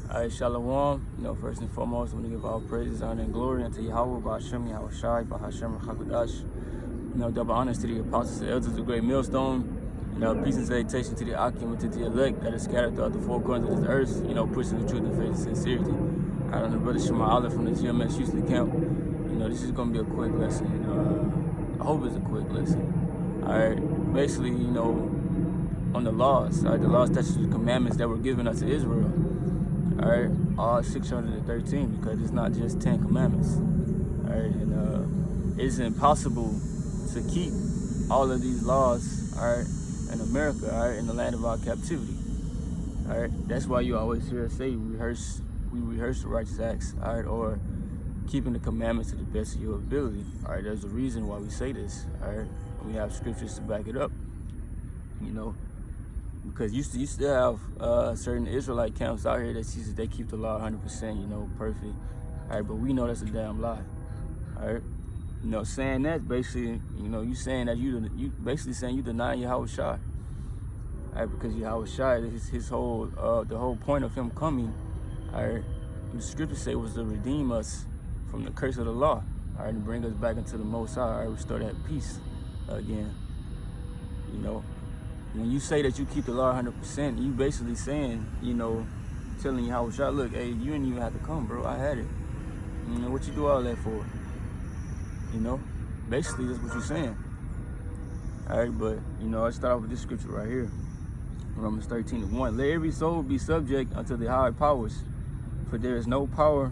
All right, Shalom. First and foremost, I want to give all praises, honor, and glory unto Yahweh, Ba'ashem, Yahweh Shai, Ba'ashem, Rachakadash. Double honors to the apostles and elders of the great millstone. Peace and salutation to the Akim and to the elect that is scattered throughout the four corners of this earth, pushing the truth and faith and sincerity. All right, on the brother Shema Olive from the GMS Houston camp. This is going to be a quick lesson. I hope it's a quick lesson. All right, basically, on the laws, all right, the laws, statutes, and commandments that were given unto Israel. All right, all 613, because it's not just 10 commandments. All right, and it's impossible to keep all of these laws, all right, in America, all right, in the land of our captivity. All right, that's why you always hear us say we rehearse the righteous acts, all right, or keeping the commandments to the best of your ability. All right, there's a reason why we say this. All right, we have scriptures to back it up. Because you still have certain Israelite camps out here that says they keep the law 100%, perfect. All right, but we know that's a damn lie. All right, saying that basically, you saying that you basically saying you denying Yahweh Shai. All right, because Yahweh Shai, his whole the whole point of him coming, all right, the scriptures say was to redeem us from the curse of the law. All right, and bring us back into the Most High. All right, restore that peace again. When you say that you keep the law 100%, you basically saying, telling Yahweh Shai, look, hey, you didn't even have to come, bro. I had it. What you do all that for? Basically that's what you're saying. All right, but I start off with this scripture right here, Romans 13:1. Let every soul be subject unto the higher powers, for there is no power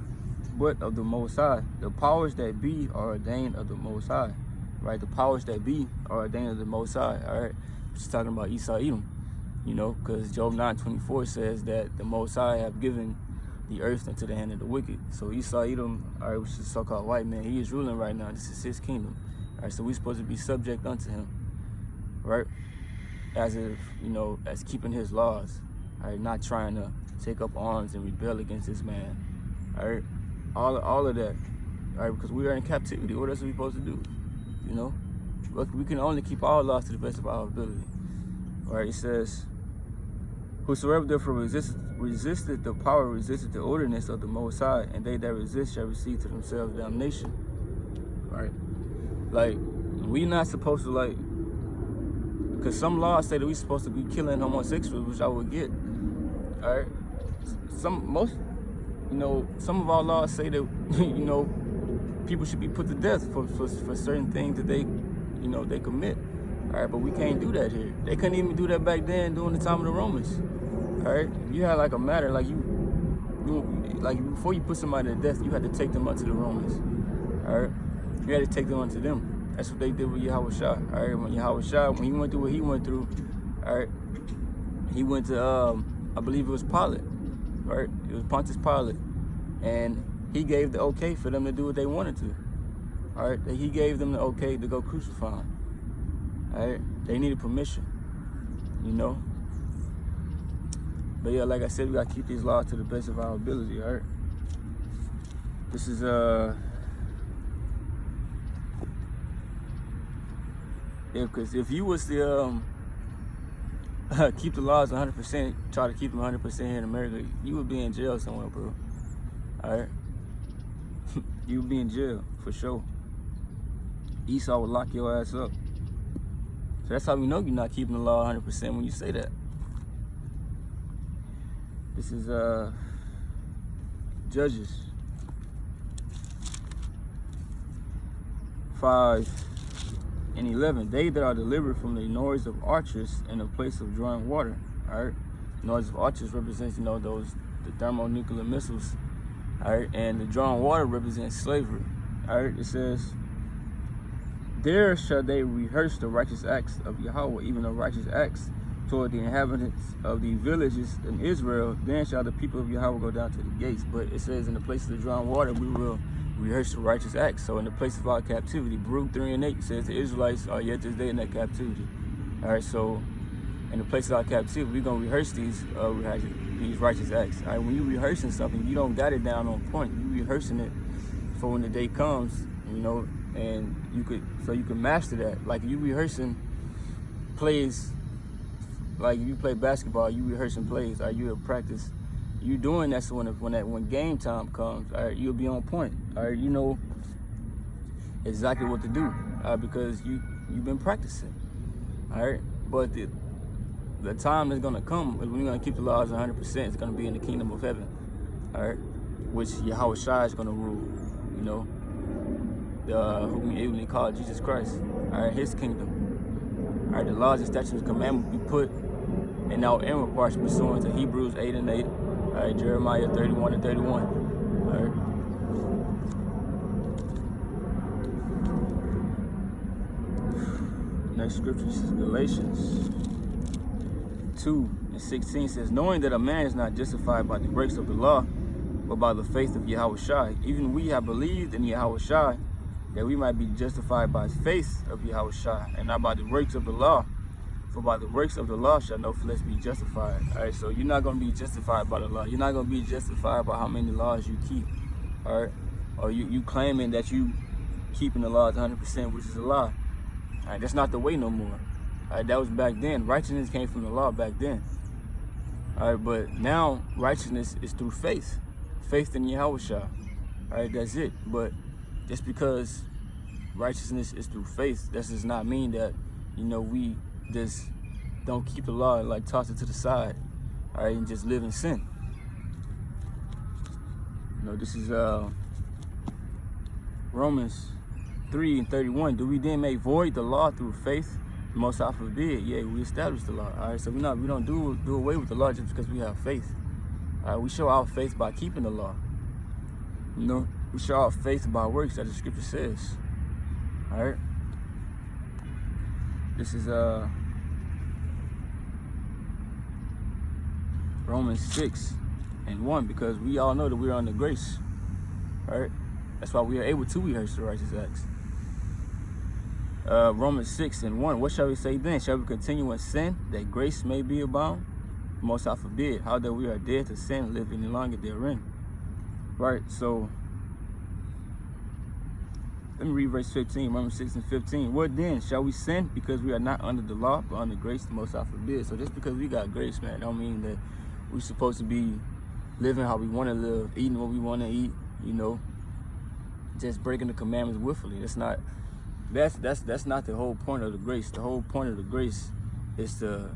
but of the Most High. The powers that be are ordained of the Most High. Right, the powers that be are ordained of the Most High. All right. Just talking about Esau Edom, because Job 9:24 says that the Most High have given the earth into the hand of the wicked. So Esau Edom, all right, which is a so-called white man, he is ruling right now. This is his kingdom. All right, so we're supposed to be subject unto him, right? As if, as keeping his laws, all right, not trying to take up arms and rebel against this man, all right? All of that, all right, because we are in captivity. What else are we supposed to do, But we can only keep our laws to the best of our ability. All right, it says, whosoever therefore resisted the power, resisted the ordinance of the Most High, and they that resist shall receive to themselves damnation. All right, like, we not supposed to, because some laws say that we're supposed to be killing homosexuals, which I would get. All right, some of our laws say that, people should be put to death for certain things that they commit. All right, but we can't do that here. They couldn't even do that back then during the time of the Romans. All right, you had a matter before you put somebody to death, you had to take them unto the Romans. All right, you had to take them unto them. That's what they did with Yahweh Shai. All right, when Yahweh Shai, when he went through what he went through, all right, he went to I believe it was Pilate. Right, it was Pontius Pilate, and he gave the okay for them to do what they wanted to. All right, he gave them the okay to go crucify him. All right, they needed permission, But yeah, like I said, we gotta keep these laws to the best of our ability. All right. This is because if you was to keep the laws 100%, try to keep them 100% here in America, you would be in jail somewhere, bro. All right. You would be in jail, for sure. Esau would lock your ass up. So that's how we know you're not keeping the law 100% when you say that. This is Judges 5:11. They that are delivered from the noise of archers in a place of drawing water. All right. Noise of archers represents, the thermonuclear missiles. All right, and the drawing water represents slavery. All right, it says, there shall they rehearse the righteous acts of Yahweh, even the righteous acts toward the inhabitants of the villages in Israel. Then shall the people of Yahweh go down to the gates. But it says, in the place of the drawing water, we will rehearse the righteous acts. So in the place of our captivity, Baruch 3:8 says the Israelites are yet this day in that captivity. All right, so in the place of our captivity, we're going to rehearse these righteous acts. All right, when you're rehearsing something, you don't got it down on point. You're rehearsing it for when the day comes, and you can master that. Like, you rehearsing plays, like if you play basketball, you rehearsing plays. Or you practice, you doing that, so when game time comes, all right, you'll be on point. All right, you know exactly what to do, because you've been practicing. All right, but the time that's gonna come is when you're gonna keep the laws 100%. It's gonna be in the kingdom of heaven. All right, which Yahweh Shai is gonna rule. You know, whom we call Jesus Christ. All right, His kingdom. All right, the laws and statutes and commandments be put in our inward parts, pursuant to Hebrews 8:8. All right, Jeremiah 31:31. All right. Next scripture is Galatians 2:16 says, knowing that a man is not justified by the works of the law, but by the faith of Yahweh Shai. Even we have believed in Yahweh Shai, that we might be justified by faith of Yahweh Shai, and not by the works of the law. For by the works of the law shall no flesh be justified. All right, so you're not going to be justified by the law. You're not going to be justified by how many laws you keep. All right, or you claiming that you keeping the laws 100%, which is a lie. All right, that's not the way no more. All right, that was back then. Righteousness came from the law back then. All right, but now righteousness is through faith. Faith in Yahweh Shai. All right, that's it. But just because righteousness is through faith, that does not mean that, you know, we just don't keep the law, like toss it to the side, all right, and just live in sin. You know, this is Romans 3:31. Do we then make void the law through faith? Most High forbid. Yeah, we establish the law. All right, so we don't do away with the law just because we have faith. All right, we show our faith by keeping the law. You know, we show our faith by works, that the scripture says. All right. This is Romans 6:1, because we all know that we are under grace. All right. That's why we are able to rehearse the righteous acts. Romans 6:1. What shall we say then? Shall we continue in sin that grace may be abound? Most High forbid. How that we are dead to sin, live any longer therein. Right. So let me read verse 15. Romans 6:15. What then? Shall we sin because we are not under the law, but under grace? The Most High forbid. So just because we got grace, man, don't mean that we're supposed to be living how we want to live, eating what we want to eat. You know, just breaking the commandments willfully. That's not the whole point of the grace. The whole point of the grace is to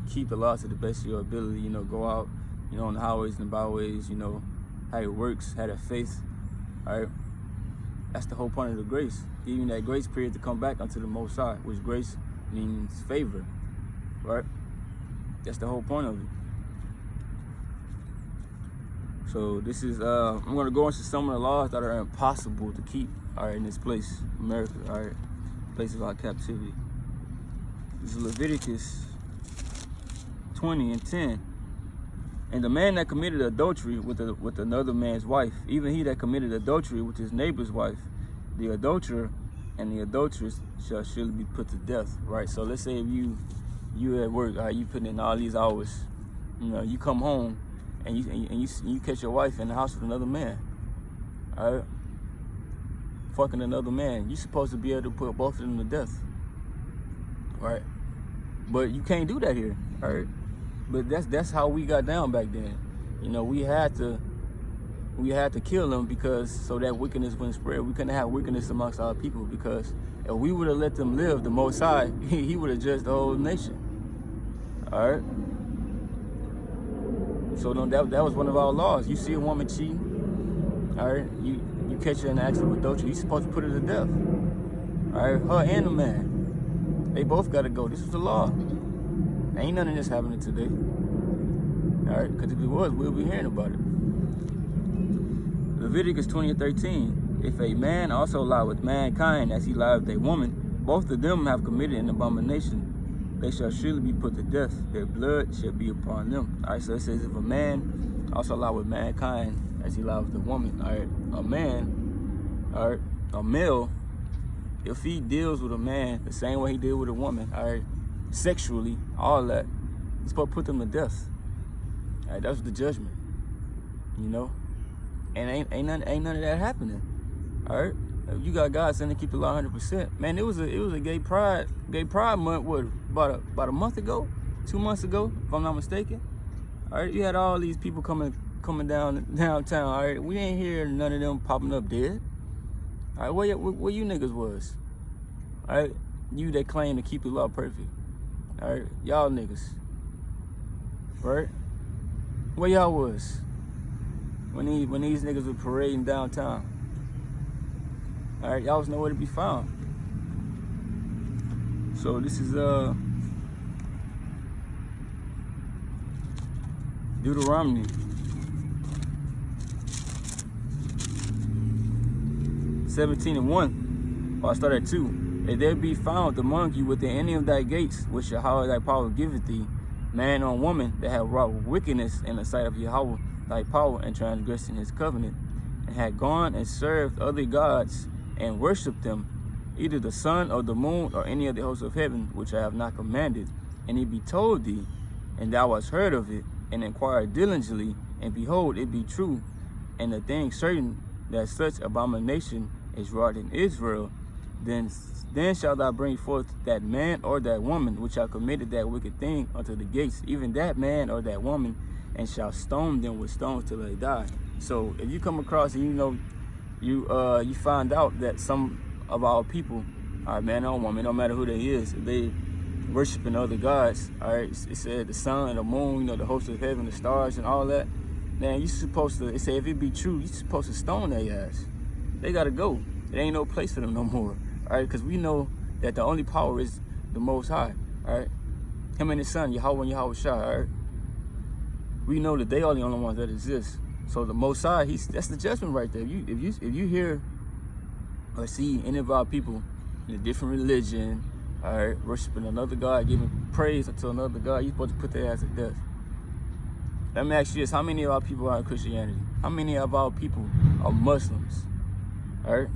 keep the law to the best of your ability. You know, go out, you know, on the highways and byways. You know, how it works, have that faith. All right, that's the whole point of the grace. Giving that grace period to come back unto the Most High, which grace means favor. Right? That's the whole point of it. So this is I'm gonna go into some of the laws that are impossible to keep, all right, in this place, America, all right, place of our captivity. This is Leviticus 20:10. And the man that committed adultery with another man's wife, even he that committed adultery with his neighbor's wife, the adulterer and the adulteress shall surely be put to death. Right. So let's say if you at work, all right, you put in all these hours, you know, you come home and you catch your wife in the house with another man, all right, fucking another man. You're supposed to be able to put both of them to death, right? But you can't do that here, all right? But that's how we got down back then. You know, we had to kill them because so that wickedness wouldn't spread. We couldn't have wickedness amongst our people, because if we would have let them live, the Most High, he would have judged the whole nation. All right. So that was one of our laws. You see a woman cheating, all right, you catch her in the act of adultery, you're supposed to put her to death. All right, her and the man, they both got to go. This is the law. Ain't none of this happening today. All right, because if it was, we'll be hearing about it. Leviticus 20:13. If a man also lie with mankind as he lied with a woman, both of them have committed an abomination. They shall surely be put to death. Their blood shall be upon them. All right, so it says if a man also lie with mankind as he lied with a woman, all right, a man, all right, a male, if he deals with a man the same way he did with a woman, all right, sexually, all that, he's supposed to put them to death. All right, that's the judgment, you know, and ain't none of that happening. All right, you got God saying to keep the law 100%. Man, it was a gay pride month. What, about a month ago, 2 months ago, if I'm not mistaken. All right, you had all these people coming downtown. All right, we ain't hear none of them popping up dead. All right, where you niggas was? All right, you that claim to keep the law perfect. All right, y'all niggas. Right, where y'all was when these niggas were parading downtown? All right, y'all was nowhere to be found. So this is Deuteronomy 17:1. I'll start at 2. If there be found among you within any of thy gates, which Yahweh thy power giveth thee, man or woman that have wrought wickedness in the sight of Yahweh thy power, and transgressing his covenant, and had gone and served other gods and worshipped them, either the sun or the moon or any of the hosts of heaven, which I have not commanded, and it be told thee, and thou hast heard of it, and inquired diligently, and behold, it be true, and the thing certain that such abomination is wrought in Israel, then shalt thou bring forth that man or that woman which have committed that wicked thing unto the gates, even that man or that woman, and shall stone them with stones till they die. So if you come across and you find out that some of our people, all right, man or woman, no matter who they is, if they worshiping other gods, all right, it said the sun, the moon, the hosts of heaven, the stars, and all that, man, you supposed to, it said if it be true, you supposed to stone their ass. They gotta go. There ain't no place for them no more, all right, because we know that the only power is the Most High, all right, Him and His Son, Yahweh and Yahweh Shai, all right. We know that they are the only ones that exist. So the Most High, that's the judgment right there. If you hear or see any of our people in a different religion, all right, worshiping another God, giving praise unto another God, you're supposed to put their ass to death. Let me ask you this: how many of our people are in Christianity? How many of our people are Muslims? All right,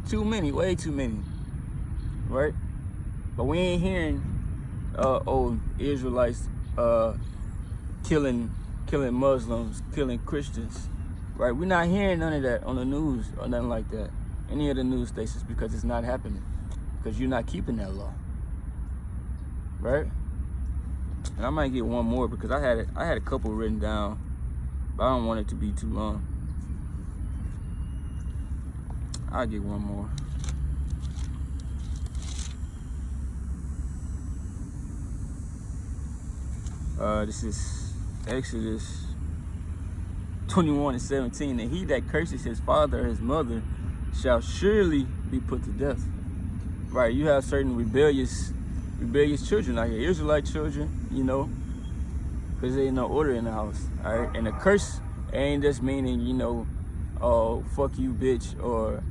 too many, way too many, right? But we ain't hearing Israelites killing Muslims, killing Christians, right? We're not hearing none of that on the news or nothing like that, any of the news stations, because it's not happening, because you're not keeping that law, right? And I might get one more because I had a couple written down, but I don't want it to be too long. I'll get one more. This is Exodus 21:17. And he that curses his father or his mother shall surely be put to death. Right, you have certain rebellious children out here, Israelite children, because there ain't no order in the house, all right? And a curse ain't just meaning, oh, fuck you, bitch, or,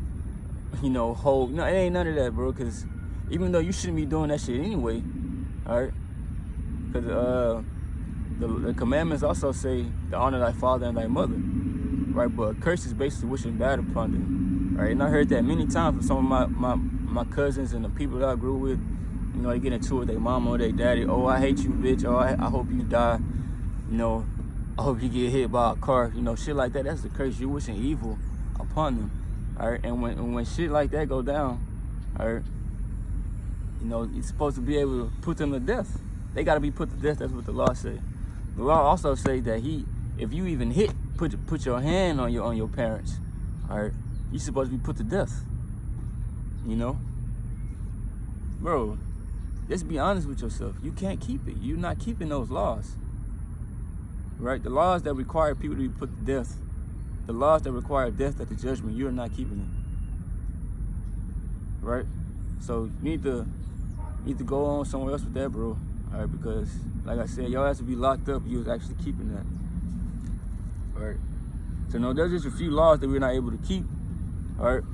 hold. No, it ain't none of that, bro, because even though you shouldn't be doing that shit anyway, all right? Because the commandments also say to honor thy father and thy mother, right? But a curse is basically wishing bad upon them, right? And I heard that many times from some of my cousins and the people that I grew with. They get into it with their mama or their daddy. Oh, I hate you, bitch. Oh, I hope you die. I hope you get hit by a car. Shit like that. That's the curse. You're wishing evil upon them. All right. And when shit like that go down, all right, you're supposed to be able to put them to death. They got to be put to death. That's what the law say. The law also say that if you even put your hand on your parents, all right, you're supposed to be put to death. Bro, just be honest with yourself. You can't keep it. You're not keeping those laws, right? The laws that require people to be put to death, the laws that require death at the judgment, you're not keeping it, right? So you need to go on somewhere else with that, bro. All right, because like I said, y'all have to be locked up. You was actually keeping that, all right? So no, there's just a few laws that we're not able to keep, all right?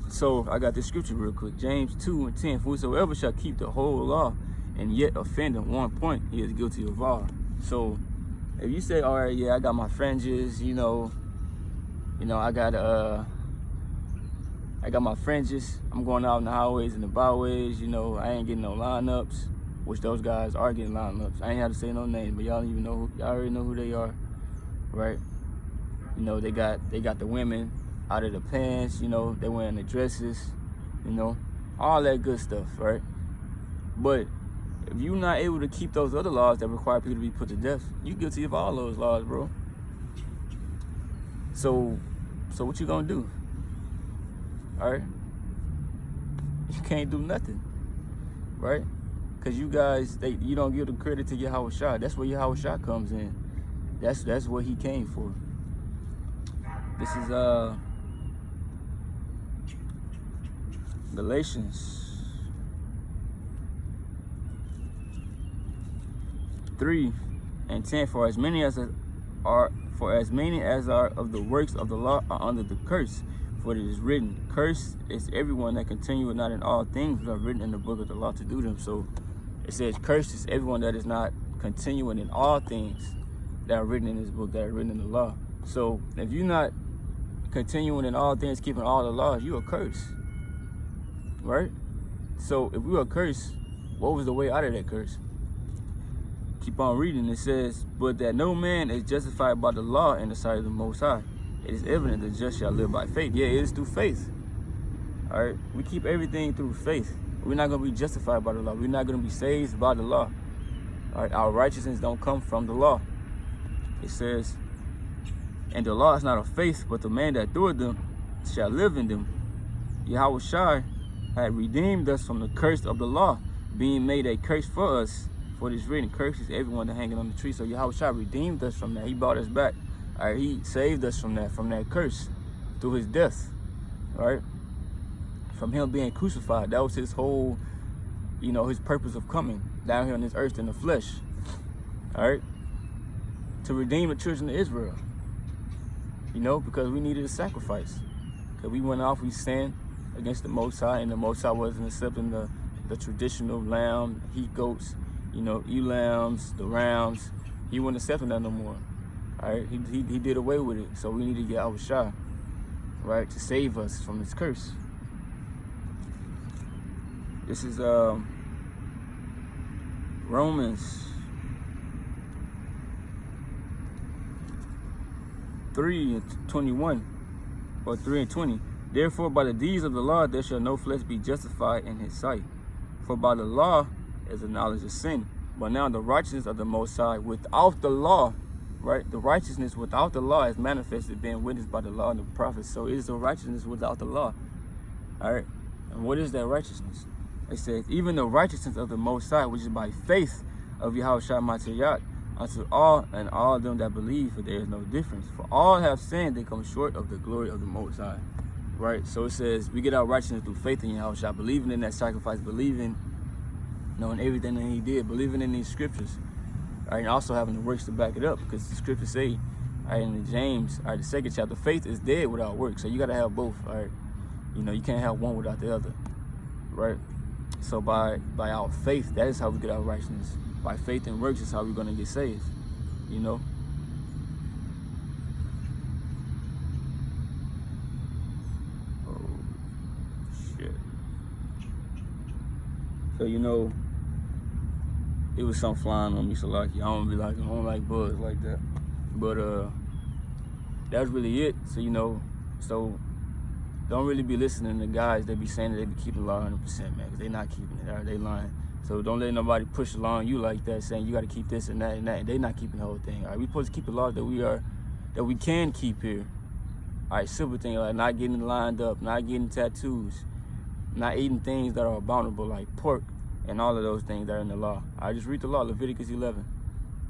So I got this scripture real quick. James 2:10. For whosoever shall keep the whole law and yet offend in one point, he is guilty of all. So if you say, all right, yeah, I got my fringes, I got my fringes. I'm going out in the highways and the byways. I ain't getting no lineups, which those guys are getting lineups. I ain't have to say no name, but y'all already know who they are, right? They got the women out of the pants, they wearing the dresses, all that good stuff, right? But If you're not able to keep those other laws that require people to be put to death, you're guilty of all those laws, bro. So what you gonna do? All right? You can't do nothing, right? Because you guys, you don't give the credit to Yahweh Shai. That's where Yahweh Shai comes in. That's what he came for. This is Galatians 3:10. For as many as are of the works of the law are under the curse. For it is written, cursed is everyone that continueth not in all things that are written in the book of the law to do them. So it says, cursed is everyone that is not continuing in all things that are written in this book, that are written in the law. So if you're not continuing in all things, keeping all the laws, you are cursed, right? So if we are cursed, what was the way out of that curse? Keep on reading. It says, but that no man is justified by the law in the sight of the Most High. It is evident the just shall live by faith. Yeah, it is through faith. All right, we keep everything through faith. We're not going to be justified by the law. We're not going to be saved by the law. All right, our righteousness don't come from the law. It says, and the law is not of faith, but the man that doeth them shall live in them. Yahweh Shai had redeemed us from the curse of the law, being made a curse for us. For it is written, cursed is everyone that hanging on the tree. So Yahweh Shai redeemed us from that. He brought us back. All right, he saved us from that curse through his death. All right, from him being crucified. That was his whole, his purpose of coming down here on this earth in the flesh. All right, to redeem the children of Israel. Because we needed a sacrifice. Because we went off, we sinned against the Most High, and the Most High wasn't accepting the traditional lamb, he goats, lambs, the rams. He wasn't accepting that no more. All right, he did away with it. So we need to get Yahweh Shai, right, to save us from this curse. This is Romans 3:21 or 3:20. Therefore, by the deeds of the law, there shall no flesh be justified in his sight. For by the law is the knowledge of sin. But now the righteousness of the Most High without the law, right? The righteousness without the law is manifested, being witnessed by the law and the prophets. So it is the righteousness without the law. All right. And what is that righteousness? It says, even the righteousness of the Most High, which is by faith of Yahweh Shai Matayat, unto all and all them that believe, for there is no difference. For all have sinned, they come short of the glory of the Most High. Right? So it says we get our righteousness through faith in Yahweh Shai, believing in that sacrifice, believing, knowing everything that he did, believing in these scriptures. Right? And also having the works to back it up, because the scriptures say, all right, in James, all right, the 2nd chapter, faith is dead without works. So you got to have both. All right? You can't have one without the other. Right? So by our faith, that is how we get our righteousness. By faith and works is how we're going to get saved. Oh shit. So it was something flying on me, so I don't like bugs like that. But that was really it. So don't really be listening to guys that be saying that they be keeping the law 100%, man, because they not keeping it. All right? They lying. So don't let nobody push along you like that, saying you got to keep this and that and that. They not keeping the whole thing. All right, we supposed to keep the laws that we can keep here. All right, simple things like not getting lined up, not getting tattoos, not eating things that are abominable like pork and all of those things that are in the law. All right, just read the law, Leviticus 11.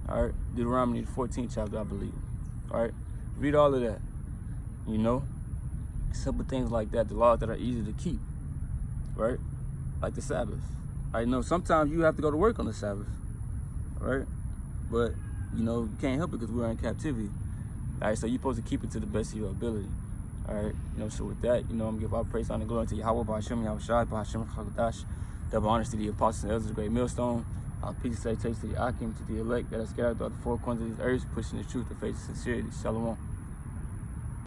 All right, Deuteronomy 14th chapter, I believe. All right, read all of that. Simple things like that, the laws that are easy to keep, right? Like the Sabbath. I know sometimes you have to go to work on the Sabbath, right? But, you can't help it because we're in captivity. All right, so you're supposed to keep it to the best of your ability. All right, so with that, I'm going to give all praise, honor, and glory to Yahweh, B'Hashem, Yahweh Shai, B'Hashem, Chagadash, double honors to the apostles and elders, the great millstone. Peace and salutations to the Akim, to the elect that are scattered throughout the four corners of these earths, pushing the truth, the faith, of sincerity. Shalom.